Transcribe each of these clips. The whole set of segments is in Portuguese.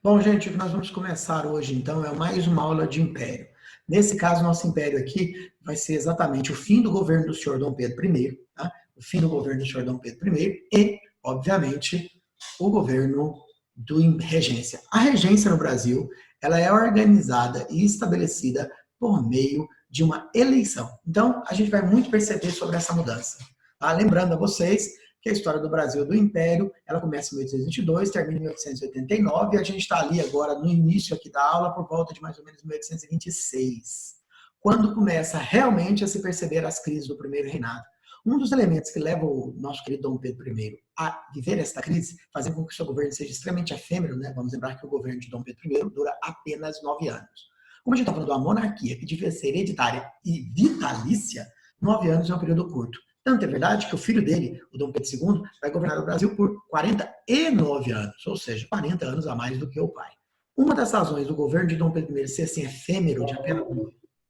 Bom, gente, o que nós vamos começar hoje, então, é mais uma aula de império. Nesse caso, nosso império aqui vai ser exatamente o fim do governo do senhor Dom Pedro I, tá? O fim do governo do senhor Dom Pedro I e, obviamente, o governo do regência. A regência no Brasil, ela é organizada e estabelecida por meio de uma eleição. Então, a gente vai muito perceber sobre essa mudança. Tá? Lembrando a vocês que a história do Brasil do Império, ela começa em 1822, termina em 1889, e a gente está ali agora no início aqui da aula, por volta de mais ou menos 1826, quando começa realmente a se perceber as crises do primeiro reinado. Um dos elementos que leva o nosso querido Dom Pedro I a viver esta crise, fazendo com que o seu governo seja extremamente efêmero, né? Vamos lembrar que o governo de Dom Pedro I dura apenas 9 anos. Como a gente está falando de uma monarquia que devia ser hereditária e vitalícia, 9 anos é um período curto. Tanto é verdade que o filho dele, o Dom Pedro II, vai governar o Brasil por 49 anos, ou seja, 40 anos a mais do que o pai. Uma das razões do governo de Dom Pedro I ser assim efêmero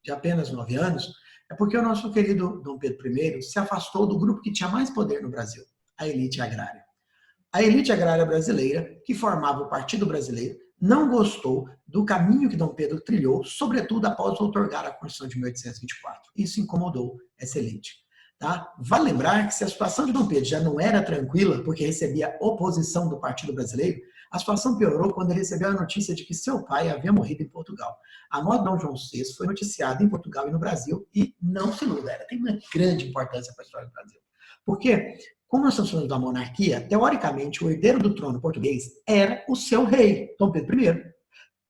de apenas 9 anos é porque o nosso querido Dom Pedro I se afastou do grupo que tinha mais poder no Brasil, a elite agrária. A elite agrária brasileira, que formava o Partido Brasileiro, não gostou do caminho que Dom Pedro trilhou, sobretudo após outorgar a Constituição de 1824. Isso incomodou essa elite. Tá? Vale lembrar que se a situação de Dom Pedro já não era tranquila, porque recebia oposição do Partido Brasileiro, a situação piorou quando ele recebeu a notícia de que seu pai havia morrido em Portugal. A morte de Dom João VI foi noticiada em Portugal e no Brasil, e não se iluda, ela tem uma grande importância para a história do Brasil. Porque, como nós estamos falando da monarquia, teoricamente o herdeiro do trono português era o seu rei, Dom Pedro I.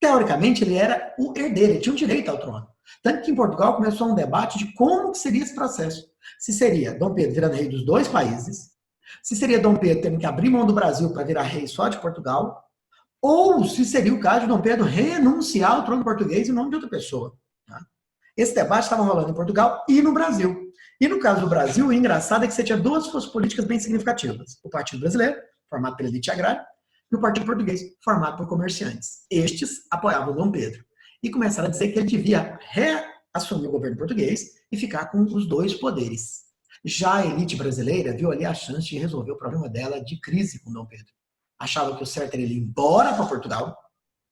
Teoricamente, ele era o herdeiro, ele tinha o direito ao trono. Tanto que em Portugal começou um debate de como seria esse processo. Se seria Dom Pedro virando rei dos dois países, se seria Dom Pedro tendo que abrir mão do Brasil para virar rei só de Portugal, ou se seria o caso de Dom Pedro renunciar ao trono português em nome de outra pessoa. Tá? Esse debate estava rolando em Portugal e no Brasil. E no caso do Brasil, o engraçado é que você tinha duas forças políticas bem significativas. O Partido Brasileiro, formado pela elite agrária, e o Partido Português, formado por comerciantes. Estes apoiavam Dom Pedro. E começaram a dizer que ele devia reassumir o governo português e ficar com os dois poderes. Já a elite brasileira viu ali a chance de resolver o problema dela de crise com Dom Pedro. Achava que o certo era ele ir embora para Portugal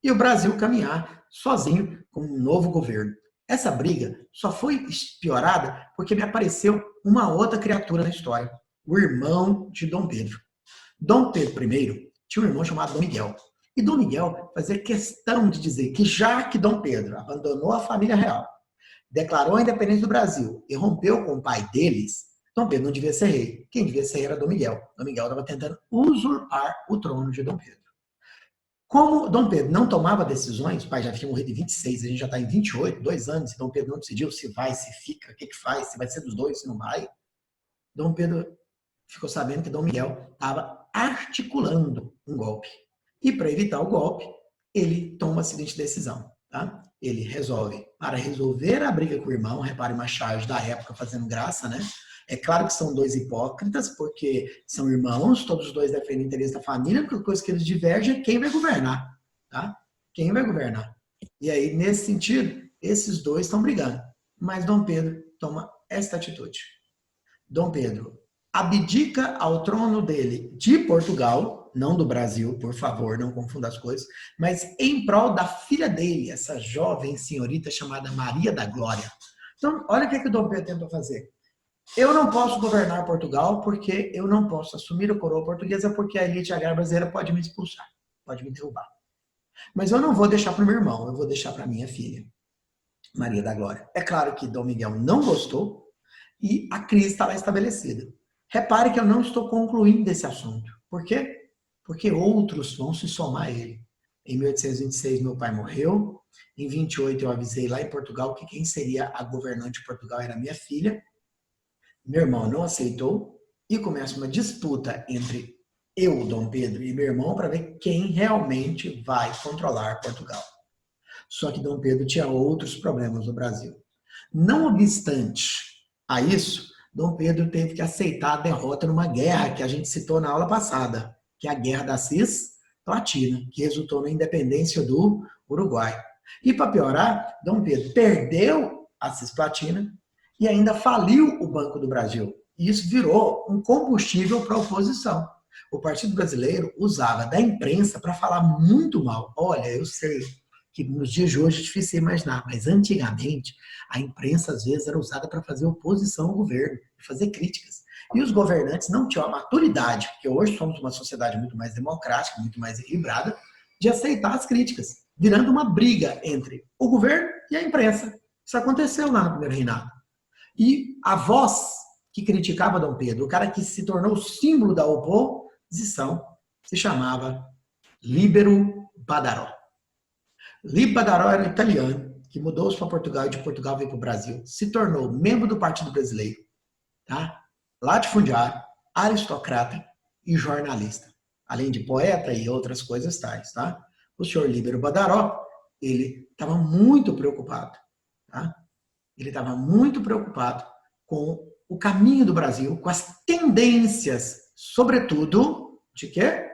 e o Brasil caminhar sozinho com um novo governo. Essa briga só foi piorada porque me apareceu uma outra criatura na história, o irmão de Dom Pedro. Dom Pedro I tinha um irmão chamado Dom Miguel. E Dom Miguel fazia questão de dizer que já que Dom Pedro abandonou a família real, declarou a independência do Brasil e rompeu com o pai deles, Dom Pedro não devia ser rei. Quem devia ser rei era Dom Miguel. Dom Miguel estava tentando usurpar o trono de Dom Pedro. Como Dom Pedro não tomava decisões, o pai já tinha morrido em 26, a gente já está em 28, 2 anos, e Dom Pedro não decidiu se vai, se fica, o que faz, se vai ser dos dois, se não vai. Dom Pedro ficou sabendo que Dom Miguel estava articulando um golpe. E para evitar o golpe, ele toma a seguinte decisão. Tá? Ele resolve, para resolver a briga com o irmão, repare uma charge da época fazendo graça, né? É claro que são dois hipócritas, porque são irmãos, todos os dois defendem o interesse da família, porque a coisa que eles divergem é quem vai governar. Tá? Quem vai governar? E aí, nesse sentido, esses dois estão brigando. Mas Dom Pedro toma esta atitude. Dom Pedro abdica ao trono dele de Portugal, não do Brasil, por favor, não confunda as coisas, mas em prol da filha dele, essa jovem senhorita chamada Maria da Glória. Então, olha o que o Dom Pedro tentou fazer. Eu não posso governar Portugal porque eu não posso assumir a coroa portuguesa porque a elite agrária brasileira pode me expulsar, pode me derrubar. Mas eu não vou deixar para o meu irmão, eu vou deixar para minha filha, Maria da Glória. É claro que Dom Miguel não gostou e a crise está lá estabelecida. Repare que eu não estou concluindo esse assunto. Por quê? Porque outros vão se somar a ele. Em 1826, meu pai morreu. Em 28, eu avisei lá em Portugal que quem seria a governante de Portugal era minha filha. Meu irmão não aceitou e começa uma disputa entre eu, Dom Pedro, e meu irmão para ver quem realmente vai controlar Portugal. Só que Dom Pedro tinha outros problemas no Brasil. Não obstante a isso, Dom Pedro teve que aceitar a derrota numa guerra que a gente citou na aula passada, que é a Guerra da Cisplatina, que resultou na independência do Uruguai. E para piorar, Dom Pedro perdeu a Cisplatina e ainda faliu o Banco do Brasil. E isso virou um combustível para a oposição. O Partido Brasileiro usava da imprensa para falar muito mal. Olha, eu sei que nos dias de hoje é difícil imaginar, mas antigamente a imprensa às vezes era usada para fazer oposição ao governo, fazer críticas. E os governantes não tinham a maturidade, porque hoje somos uma sociedade muito mais democrática, muito mais equilibrada, de aceitar as críticas, virando uma briga entre o governo e a imprensa. Isso aconteceu lá no primeiro reinado. E a voz que criticava Dom Pedro, o cara que se tornou o símbolo da oposição, se chamava Líbero Badaró. Líbero Badaró era um italiano que mudou-se para Portugal e de Portugal veio para o Brasil, se tornou membro do Partido Brasileiro, tá? Latifundiário, aristocrata e jornalista, além de poeta e outras coisas tais, tá? O senhor Líbero Badaró, ele estava muito preocupado, tá? Ele estava muito preocupado com o caminho do Brasil, com as tendências, sobretudo, de quê?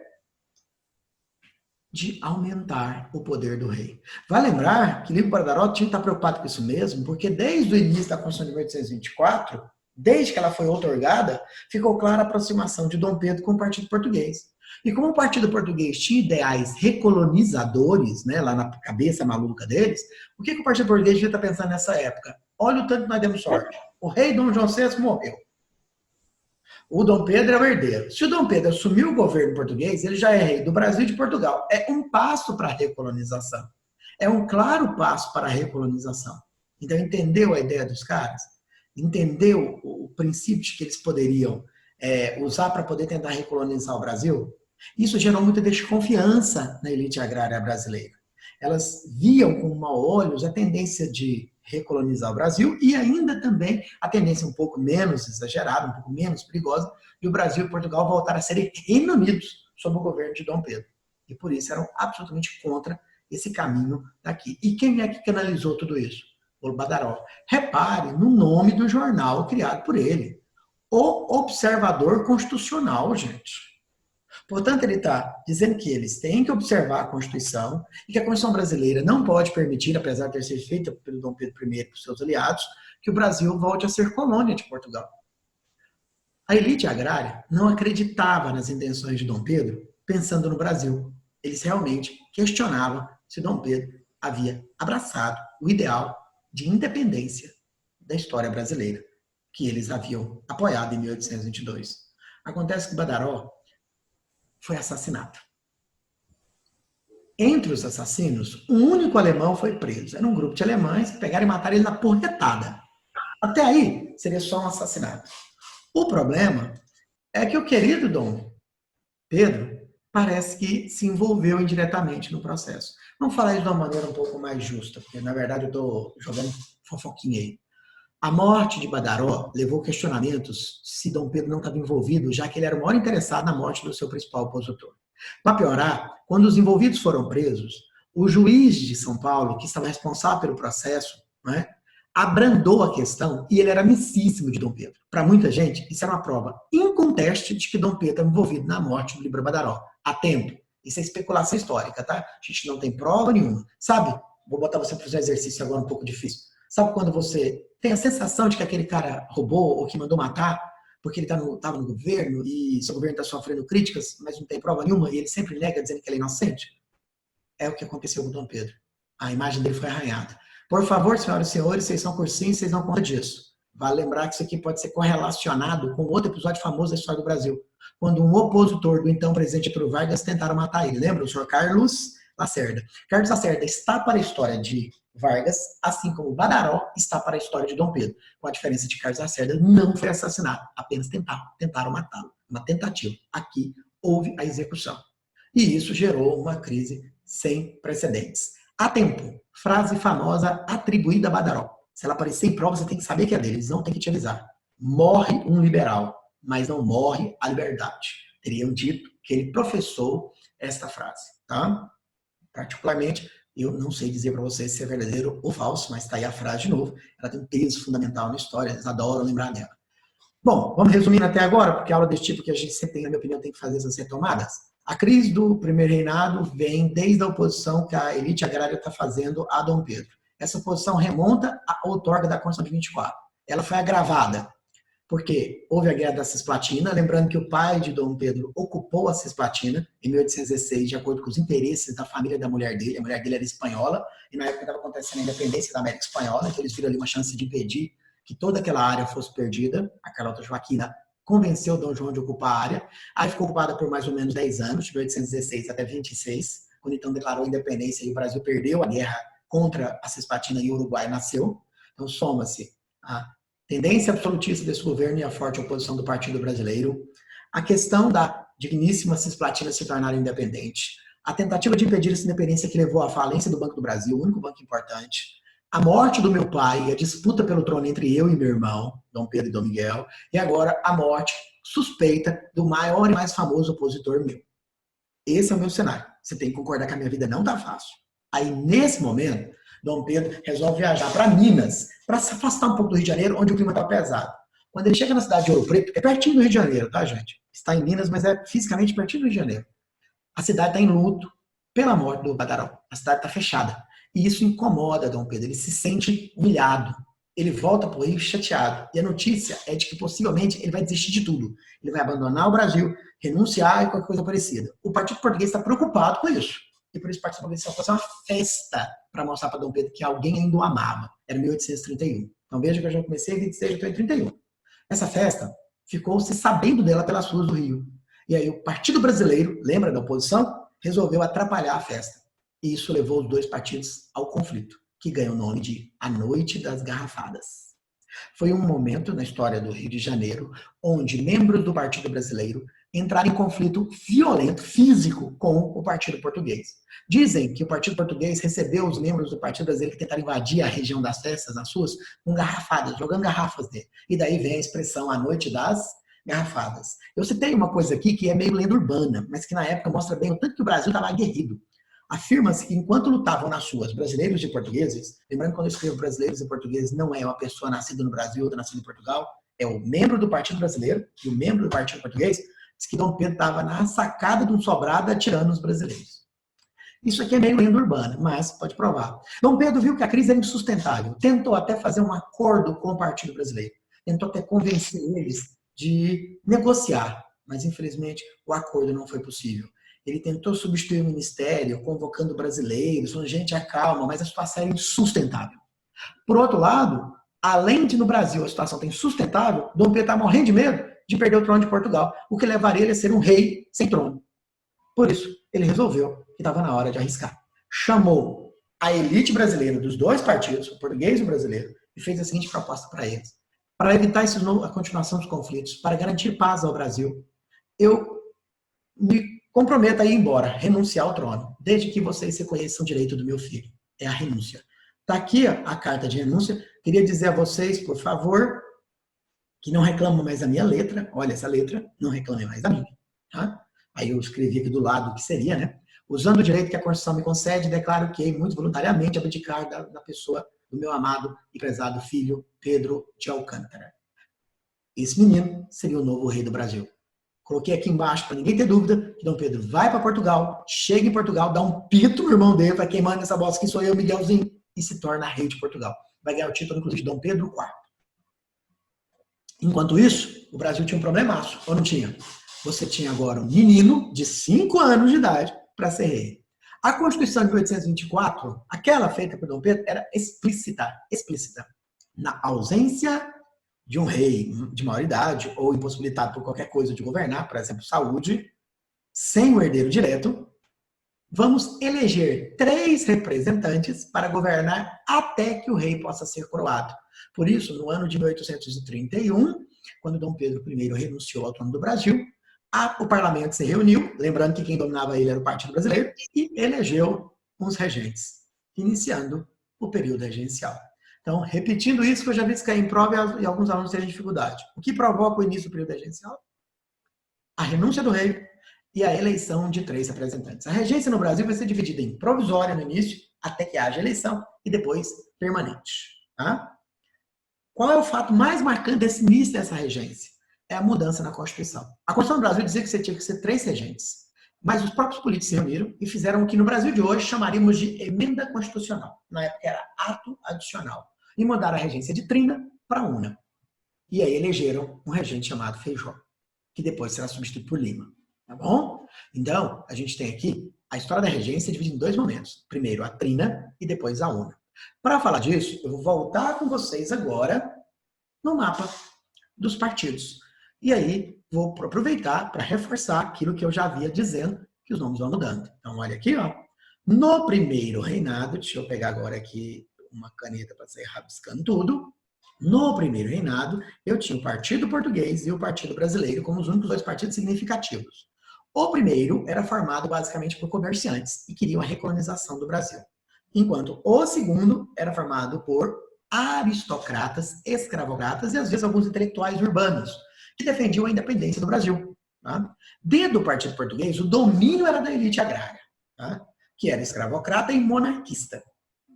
De aumentar o poder do rei. Vai lembrar que Líbero Badaró tinha que estar preocupado com isso mesmo, porque desde o início da Constituição de 1824, desde que ela foi outorgada, ficou clara a aproximação de Dom Pedro com o Partido Português. E como o Partido Português tinha ideais recolonizadores, né, lá na cabeça maluca deles, o que o Partido Português devia estar pensando nessa época? Olha o tanto que nós demos sorte. O rei Dom João VI morreu. O Dom Pedro é o herdeiro. Se o Dom Pedro assumiu o governo português, ele já é rei do Brasil e de Portugal. É um passo para a recolonização. É um claro passo para a recolonização. Então, entendeu a ideia dos caras? Entendeu o princípio de que eles poderiam usar para poder tentar recolonizar o Brasil? Isso gerou muita desconfiança na elite agrária brasileira. Elas viam com maus olhos a tendência de recolonizar o Brasil e ainda também a tendência um pouco menos exagerada, um pouco menos perigosa, de o Brasil e Portugal voltar a serem Reino Unidos sob o governo de Dom Pedro. E por isso eram absolutamente contra esse caminho daqui. E quem é que canalizou tudo isso? O Badaró. Repare no nome do jornal criado por ele. O Observador Constitucional, gente. Portanto, ele está dizendo que eles têm que observar a Constituição e que a Constituição brasileira não pode permitir, apesar de ter sido feita pelo Dom Pedro I e por seus aliados, que o Brasil volte a ser colônia de Portugal. A elite agrária não acreditava nas intenções de Dom Pedro pensando no Brasil. Eles realmente questionavam se Dom Pedro havia abraçado o ideal de independência da história brasileira que eles haviam apoiado em 1822. Acontece que Badaró foi assassinado. Entre os assassinos, um único alemão foi preso. Era um grupo de alemães que pegaram e mataram ele na porretada. Até aí, seria só um assassinato. O problema é que o querido Dom Pedro parece que se envolveu indiretamente no processo. Vamos falar isso de uma maneira um pouco mais justa, porque na verdade eu estou jogando fofoquinha aí. A morte de Badaró levou questionamentos se Dom Pedro não estava envolvido, já que ele era o maior interessado na morte do seu principal opositor. Para piorar, quando os envolvidos foram presos, o juiz de São Paulo, que estava responsável pelo processo, né, abrandou a questão e ele era amicíssimo de Dom Pedro. Para muita gente, isso era uma prova inconteste de que Dom Pedro estava envolvido na morte do Líbero Badaró. Há tempo. Isso é especulação histórica, tá? A gente não tem prova nenhuma. Sabe? Vou botar você para fazer um exercício agora um pouco difícil. Sabe quando você tem a sensação de que aquele cara roubou ou que mandou matar porque ele estava no governo e seu governo está sofrendo críticas, mas não tem prova nenhuma e ele sempre nega dizendo que ele é inocente? É o que aconteceu com o Dom Pedro. A imagem dele foi arranhada. Por favor, senhoras e senhores, vocês são cursinhos, vocês não contam disso. Vale lembrar que isso aqui pode ser correlacionado com outro episódio famoso da história do Brasil, quando um opositor do então presidente Getúlio Vargas tentaram matar ele. Lembra? O senhor Carlos Lacerda. Carlos Lacerda está para a história de Vargas, assim como Badaró está para a história de Dom Pedro, com a diferença de Carlos Lacerda não foi assassinado, apenas tentaram matá-lo. Uma tentativa. Aqui houve a execução. E isso gerou uma crise sem precedentes. Há tempo, frase famosa atribuída a Badaró. Se ela aparecer em prova, você tem que saber que é dele, eles não tem que te avisar. Morre um liberal, mas não morre a liberdade. Teriam dito que ele professou esta frase, tá? Particularmente, eu não sei dizer para vocês se é verdadeiro ou falso, mas está aí a frase de novo. Ela tem um peso fundamental na história, eles adoram lembrar dela. Bom, vamos resumindo até agora, porque aula desse tipo que a gente sempre tem, na minha opinião, tem que fazer essas retomadas. A crise do primeiro reinado vem desde a oposição que a elite agrária está fazendo a Dom Pedro. Essa oposição remonta à outorga da Constituição de 24. Ela foi agravada porque houve a Guerra da Cisplatina, lembrando que o pai de Dom Pedro ocupou a Cisplatina em 1816, de acordo com os interesses da família da mulher dele. A mulher dele era espanhola, e na época estava acontecendo a independência da América Espanhola, então eles viram ali uma chance de impedir que toda aquela área fosse perdida. A Carlota Joaquina convenceu Dom João de ocupar a área. Aí ficou ocupada por mais ou menos 10 anos, de 1816 até 26, quando então declarou a independência e o Brasil perdeu a guerra contra a Cisplatina e o Uruguai nasceu. Então soma-se a tendência absolutista desse governo e a forte oposição do Partido Brasileiro, a questão da digníssima Cisplatina se tornar independente, a tentativa de impedir essa independência que levou à falência do Banco do Brasil, o único banco importante, a morte do meu pai e a disputa pelo trono entre eu e meu irmão, Dom Pedro e Dom Miguel, e agora a morte suspeita do maior e mais famoso opositor meu. Esse é o meu cenário. Você tem que concordar que a minha vida não está fácil. Aí, nesse momento, Dom Pedro resolve viajar para Minas, para se afastar um pouco do Rio de Janeiro, onde o clima está pesado. Quando ele chega na cidade de Ouro Preto, é pertinho do Rio de Janeiro, tá, gente? Está em Minas, mas é fisicamente pertinho do Rio de Janeiro. A cidade está em luto pela morte do Badarão. A cidade está fechada. E isso incomoda Dom Pedro. Ele se sente humilhado. Ele volta para o Rio chateado. E a notícia é de que possivelmente ele vai desistir de tudo. Ele vai abandonar o Brasil, renunciar e qualquer coisa parecida. O Partido Português está preocupado com isso. E por isso o Partido Português vai fazer uma festa para mostrar para Dom Pedro que alguém ainda o amava. Era 1831. Então veja que eu já comecei em 26, eu estou em 31. Essa festa ficou-se sabendo dela pelas ruas do Rio. E aí o Partido Brasileiro, lembra da oposição, resolveu atrapalhar a festa. E isso levou os dois partidos ao conflito, que ganha o nome de A Noite das Garrafadas. Foi um momento na história do Rio de Janeiro onde membros do Partido Brasileiro entraram em conflito violento, físico, com o Partido Português. Dizem que o Partido Português recebeu os membros do Partido Brasileiro que tentaram invadir a região das festas, as ruas, com garrafadas, jogando garrafas dele. E daí vem a expressão A Noite das Garrafadas. Eu citei uma coisa aqui que é meio lenda urbana, mas que na época mostra bem o tanto que o Brasil estava aguerrido. Afirma-se que enquanto lutavam nas ruas brasileiros e portugueses, lembrando que quando eu escrevo brasileiros e portugueses, não é uma pessoa nascida no Brasil ou outra nascida em Portugal, é o membro do Partido Brasileiro e o membro do Partido Português, diz que Dom Pedro estava na sacada de um sobrado atirando nos brasileiros. Isso aqui é meio lenda urbana, mas pode provar. Dom Pedro viu que a crise era insustentável, tentou até fazer um acordo com o Partido Brasileiro, tentou até convencer eles de negociar, mas infelizmente o acordo não foi possível. Ele tentou substituir o ministério, convocando brasileiros, falando, gente, acalma, mas a situação era insustentável. Por outro lado, além de no Brasil a situação ter insustentável, Dom Pedro está morrendo de medo de perder o trono de Portugal, o que levaria ele a ser um rei sem trono. Por isso, ele resolveu que estava na hora de arriscar. Chamou a elite brasileira dos dois partidos, o português e o brasileiro, e fez a seguinte proposta para eles. Para evitar a continuação dos conflitos, para garantir paz ao Brasil, eu me comprometo a ir embora, renunciar ao trono, desde que vocês reconheçam o direito do meu filho. É a renúncia. Está aqui a carta de renúncia. Queria dizer a vocês, por favor, que não reclamam mais da minha letra. Olha essa letra, não reclamem mais da minha. Tá? Aí eu escrevi aqui do lado o que seria, né? Usando o direito que a Constituição me concede, declaro que, muito voluntariamente, abdicar da pessoa do meu amado e prezado filho, Pedro de Alcântara. Esse menino seria o novo rei do Brasil. Coloquei aqui embaixo para ninguém ter dúvida que Dom Pedro vai para Portugal, chega em Portugal, dá um pito no irmão dele, vai queimando essa bosta que sou eu, Miguelzinho, e se torna rei de Portugal. Vai ganhar o título, inclusive, de Dom Pedro IV. Enquanto isso, o Brasil tinha um problemaço, ou não tinha? Você tinha agora um menino de 5 anos de idade para ser rei. A Constituição de 1824, aquela feita por Dom Pedro, era explícita. Na ausência de um rei de maior idade ou impossibilitado por qualquer coisa de governar, por exemplo, saúde, sem o herdeiro direto, vamos eleger 3 representantes para governar até que o rei possa ser coroado. Por isso, no ano de 1831, quando Dom Pedro I renunciou ao trono do Brasil, o parlamento se reuniu, lembrando que quem dominava ele era o Partido Brasileiro, e elegeu uns regentes, iniciando o período regencial. Então, repetindo isso, que eu já vi isso cair em prova e alguns alunos terem dificuldade. O que provoca o início do período regencial? A renúncia do rei e a eleição de 3 representantes. A regência no Brasil vai ser dividida em provisória no início, até que haja eleição, e depois permanente. Tá? Qual é o fato mais marcante desse início dessa regência? É a mudança na Constituição. A Constituição do Brasil dizia que você tinha que ser 3 regentes. Mas os próprios políticos se reuniram e fizeram o que no Brasil de hoje chamaríamos de emenda constitucional. Na época era ato adicional. E mudaram a regência de trina para una. E aí elegeram um regente chamado Feijó, que depois será substituído por Lima. Tá bom? Então, a gente tem aqui a história da regência dividida em dois momentos. Primeiro a trina e depois a una. Para falar disso, eu vou voltar com vocês agora no mapa dos partidos. E aí, vou aproveitar para reforçar aquilo que eu já havia dizendo, que os nomes vão mudando. Então, olha aqui, ó. No primeiro reinado, deixa eu pegar agora aqui uma caneta para sair rabiscando tudo. No primeiro reinado, eu tinha o Partido Português e o Partido Brasileiro como os únicos dois partidos significativos. O primeiro era formado basicamente por comerciantes e queriam a recolonização do Brasil, enquanto o segundo era formado por aristocratas, escravocratas e às vezes alguns intelectuais urbanos que defendiam a independência do Brasil. Tá? Dentro do Partido Português, o domínio era da elite agrária, tá? Que era escravocrata e monarquista.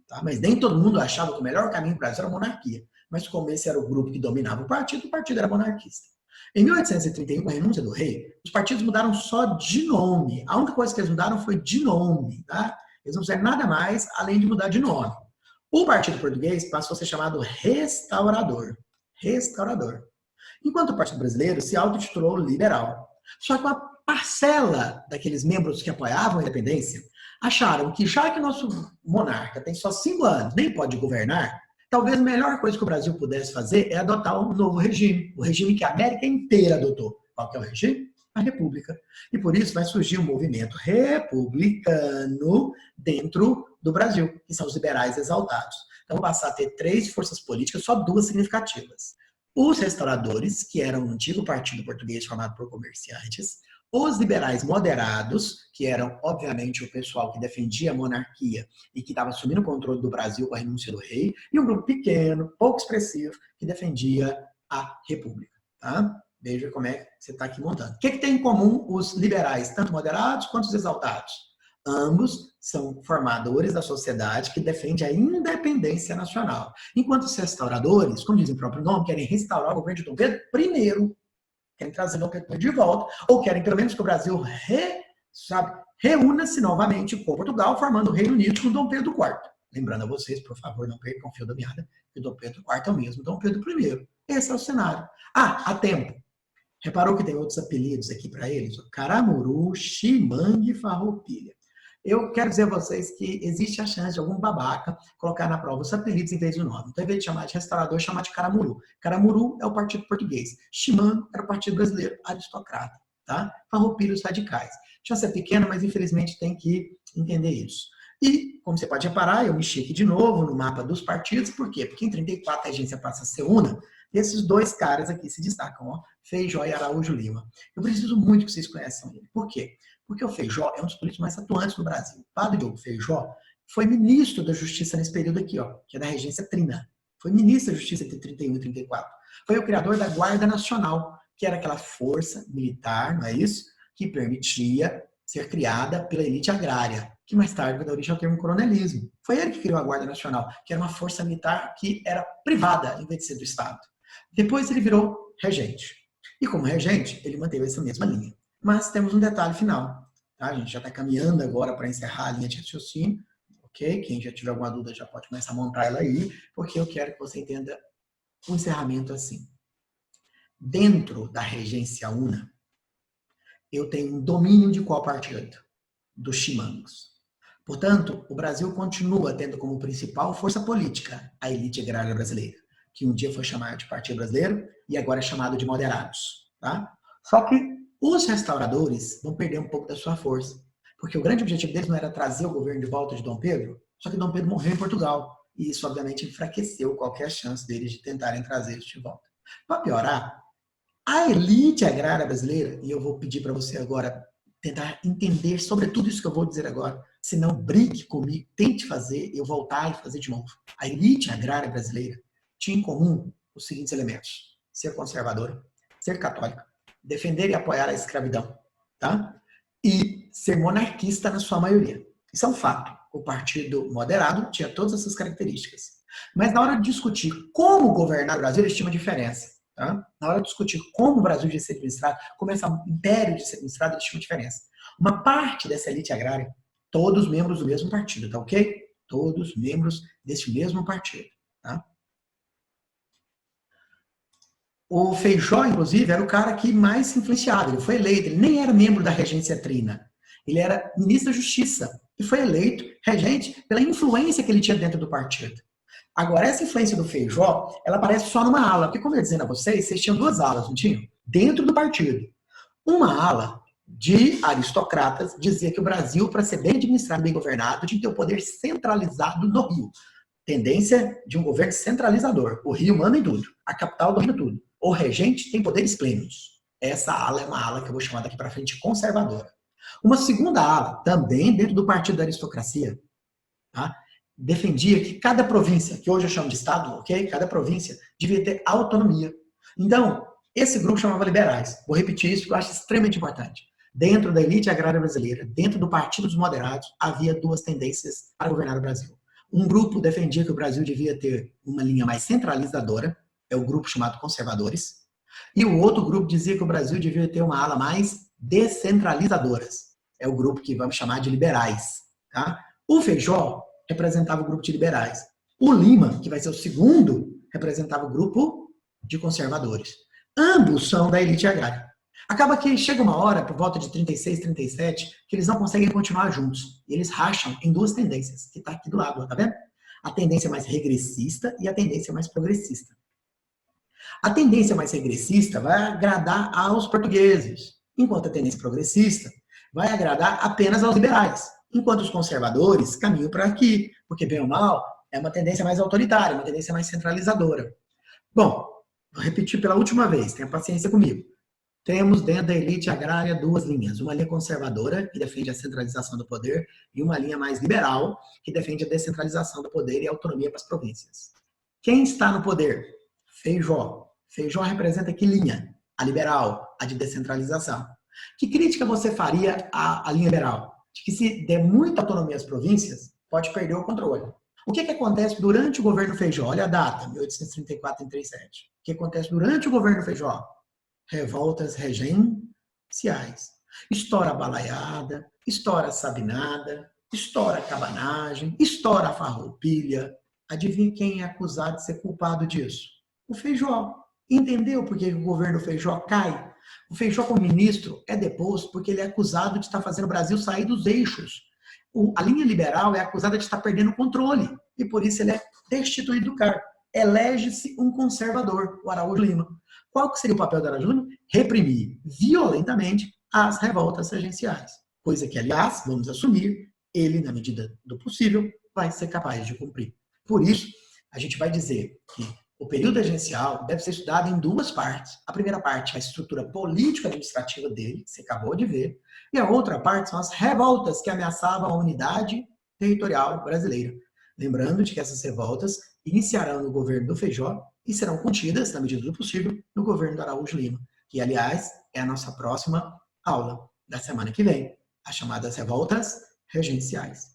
Tá? Mas nem todo mundo achava que o melhor caminho para o Brasil era a monarquia. Mas como esse era o grupo que dominava o partido era monarquista. Em 1831, com a renúncia do rei, os partidos mudaram só de nome. A única coisa que eles mudaram foi de nome. Tá? Eles não fizeram nada mais além de mudar de nome. O Partido Português passou a ser chamado Restaurador. Restaurador. Enquanto o Partido Brasileiro se autotitulou liberal. Só que uma parcela daqueles membros que apoiavam a independência acharam que já que o nosso monarca tem só 5 anos, nem pode governar, talvez a melhor coisa que o Brasil pudesse fazer é adotar um novo regime, o regime que a América inteira adotou. Qual que é o regime? A República. E por isso vai surgir um movimento republicano dentro do Brasil, que são os liberais exaltados. Então, vou passar a ter 3 forças políticas, só 2 significativas. Os restauradores, que eram um antigo partido português formado por comerciantes, os liberais moderados, que eram, obviamente, o pessoal que defendia a monarquia e que estava assumindo o controle do Brasil com a renúncia do rei, e um grupo pequeno, pouco expressivo, que defendia a república. Tá? Veja como é que você está aqui montando. O que tem em comum os liberais, tanto moderados quanto os exaltados? Ambos são formadores da sociedade que defende a independência nacional. Enquanto os restauradores, como diz o próprio nome, querem restaurar o governo de Dom Pedro I, querem trazer Dom Pedro de volta, ou querem pelo menos que o Brasil reúna-se novamente com Portugal, formando o Reino Unido com Dom Pedro IV. Lembrando a vocês, por favor, não percam o fio da meada, que Dom Pedro IV é o mesmo Dom Pedro I. Esse é o cenário. Há tempo. Reparou que tem outros apelidos aqui para eles? Caramuru, Chimangue e Farroupilha. Eu quero dizer a vocês que existe a chance de algum babaca colocar na prova os apelidos em vez do nome. Então, em vez de chamar de restaurador, chamar de Caramuru. Caramuru é o Partido Português. Chimangue era o Partido Brasileiro, aristocrata. Tá? Farroupilha, os radicais. Chance é pequena, mas infelizmente tem que entender isso. E, como você pode reparar, eu mexi aqui de novo no mapa dos partidos. Por quê? Porque em 34 a agência passa a ser una. Esses 2 caras aqui se destacam, ó, Feijó e Araújo Lima. Eu preciso muito que vocês conheçam ele. Por quê? Porque o Feijó é um dos políticos mais atuantes no Brasil. O padre Diogo Feijó foi ministro da Justiça nesse período aqui, ó, que é da regência trina. Foi ministro da Justiça entre 31 e 34. Foi o criador da Guarda Nacional, que era aquela força militar, não é isso? Que permitia ser criada pela elite agrária, que mais tarde vai dar origem ao termo coronelismo. Foi ele que criou a Guarda Nacional, que era uma força militar que era privada, em vez de ser do Estado. Depois ele virou regente. E como regente, ele manteve essa mesma linha. Mas temos um detalhe final. Tá? A gente já está caminhando agora para encerrar a linha de raciocínio. Ok? Quem já tiver alguma dúvida já pode começar a montar ela aí, porque eu quero que você entenda o encerramento assim. Dentro da regência una, eu tenho um domínio de qual partido? Dos chimangos. Portanto, o Brasil continua tendo como principal força política a elite agrária brasileira, que um dia foi chamado de Partido Brasileiro e agora é chamado de moderados. Tá? Só que os restauradores vão perder um pouco da sua força, porque o grande objetivo deles não era trazer o governo de volta de Dom Pedro, só que Dom Pedro morreu em Portugal, e isso obviamente enfraqueceu qualquer chance deles de tentarem trazer isso de volta. Para piorar, a elite agrária brasileira, e eu vou pedir para você agora tentar entender sobre tudo isso que eu vou dizer agora, se não brigue comigo, tente fazer, eu voltar e fazer de novo. A elite agrária brasileira tinha em comum os seguintes elementos: ser conservadora, ser católica, defender e apoiar a escravidão, tá? E ser monarquista na sua maioria. Isso é um fato. O partido moderado tinha todas essas características. Mas na hora de discutir como governar o Brasil, eles tinham uma diferença. Tá? Na hora de discutir como o Brasil devia ser administrado, como esse império devia ser administrado, eles tinham uma diferença. Uma parte dessa elite agrária, todos membros do mesmo partido, tá ok? Todos membros desse mesmo partido, tá? O Feijó, inclusive, era o cara que mais se influenciava. Ele foi eleito, ele nem era membro da regência trina. Ele era ministro da Justiça e foi eleito regente pela influência que ele tinha dentro do partido. Agora, essa influência do Feijó, ela aparece só numa ala, porque, como eu ia dizendo a vocês, vocês tinham duas alas, não tinham? Dentro do partido. Uma ala de aristocratas dizia que o Brasil, para ser bem administrado, bem governado, tinha que ter o poder centralizado no Rio. Tendência de um governo centralizador. O Rio manda em tudo. A capital domina tudo. O regente tem poderes plenos. Essa ala é uma ala que eu vou chamar daqui para frente conservadora. Uma segunda ala, também dentro do partido da aristocracia, tá? Defendia que cada província, que hoje eu chamo de estado, ok? Cada província devia ter autonomia. Então, esse grupo chamava liberais. Vou repetir isso porque eu acho extremamente importante. Dentro da elite agrária brasileira, dentro do Partido dos Moderados, havia duas tendências para governar o Brasil. Um grupo defendia que o Brasil devia ter uma linha mais centralizadora, é o grupo chamado conservadores, e o outro grupo dizia que o Brasil devia ter uma ala mais descentralizadoras, é o grupo que vamos chamar de liberais. Tá? O Feijó representava o grupo de liberais. O Lima, que vai ser o segundo, representava o grupo de conservadores. Ambos são da elite agrária. Acaba que chega uma hora, por volta de 36, 37, que eles não conseguem continuar juntos. E eles racham em duas tendências, que está aqui do lado, tá vendo? A tendência mais regressista e a tendência mais progressista. A tendência mais regressista vai agradar aos portugueses, enquanto a tendência progressista vai agradar apenas aos liberais, enquanto os conservadores caminham para aqui, porque, bem ou mal, é uma tendência mais autoritária, uma tendência mais centralizadora. Bom, vou repetir pela última vez, tenha paciência comigo. Temos dentro da elite agrária duas linhas. Uma linha conservadora, que defende a centralização do poder, e uma linha mais liberal, que defende a descentralização do poder e a autonomia para as províncias. Quem está no poder? Feijó. Feijó representa que linha? A liberal, a de descentralização. Que crítica você faria à linha liberal? De que se der muita autonomia às províncias, pode perder o controle. O que acontece durante o governo Feijó? Olha a data, 1834 e 37. O que acontece durante o governo Feijó? Revoltas regenciais. Estoura a balaiada, estoura a sabinada, estoura a cabanagem, estoura a farroupilha. Adivinha quem é acusado de ser culpado disso? O Feijó. Entendeu por que o governo Feijó cai? O Feijó, como ministro, é deposto porque ele é acusado de estar fazendo o Brasil sair dos eixos. A linha liberal é acusada de estar perdendo o controle e por isso ele é destituído do cargo. Elege-se um conservador, o Araújo Lima. Qual que seria o papel do Araújo Lima? Reprimir violentamente as revoltas regenciais. Coisa que, aliás, vamos assumir, ele, na medida do possível, vai ser capaz de cumprir. Por isso, a gente vai dizer que o período regencial deve ser estudado em duas partes. A primeira parte é a estrutura político-administrativa dele, que você acabou de ver, e a outra parte são as revoltas que ameaçavam a unidade territorial brasileira. Lembrando de que essas revoltas iniciarão no governo do Feijó e serão contidas, na medida do possível, no governo do Araújo Lima, que, aliás, é a nossa próxima aula da semana que vem, as chamadas revoltas regenciais.